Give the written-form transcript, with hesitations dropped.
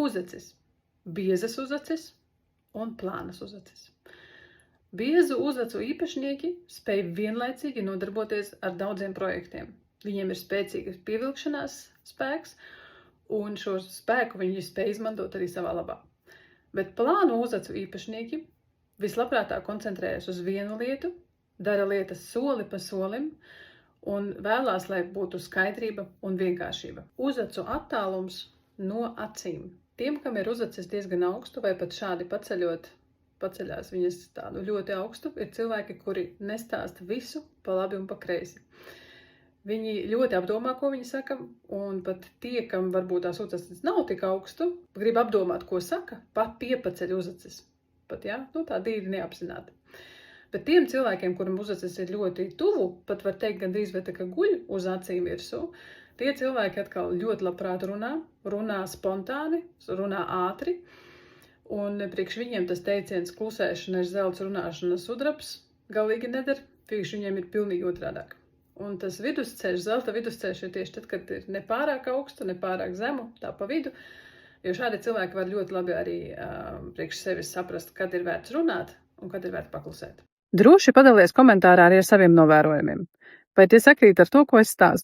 uzacis, biezas uzacis un plānas uzacis. Biezu uzacu īpašnieki spēj vienlaicīgi nodarboties ar daudziem projektiem. Viņiem ir spēcīgas pievilkšanās spēks, un šo spēku viņi spēj izmantot arī savā labā. Bet plānu uzacu īpašnieki vislabprātāk koncentrējas uz vienu lietu, dara lietas soli pa solim un vēlās, lai būtu skaidrība un vienkāršība. Uzacu attālums no acīm. Tiem, kam ir uzacis diezgan augstu vai pat šādi paceļās viņas tādu ļoti augstu, ir cilvēki, kuri nestāsta visu pa labi un pa kreisi. Viņi ļoti apdomā, ko viņi saka, un pat tie, kam varbūt tās uzacis nav tik augstu, grib apdomāt, ko saka, pat piepaceļ uzacis. Pat, tā dīvi neapzināti. Bet tiem cilvēkiem, kuram uzacis ir ļoti tuvu, pat var teikt gandrīz vai tā kā guļ uz acīm virsū, tie cilvēki atkal ļoti labprāt runā spontāni, runā ātri, un priekš viņiem tas teiciens klusēšana ir zelts, runāšana sudrabs, galīgi neder, priekš viņiem ir pilnīgi otrādāk. Un tas vidusceļš, zelta vidusceļš ir tieši tad, kad ir ne pārāk augstu, ne pārāk zemu, tā pa vidu, jo šādi cilvēki var ļoti labi arī priekš sevis saprast, kad ir vērts runāt un kad ir vērts paklusēt. Droši padalies komentārā arī ar saviem novērojumiem. Vai tie sakrīt ar to, ko es stāstu?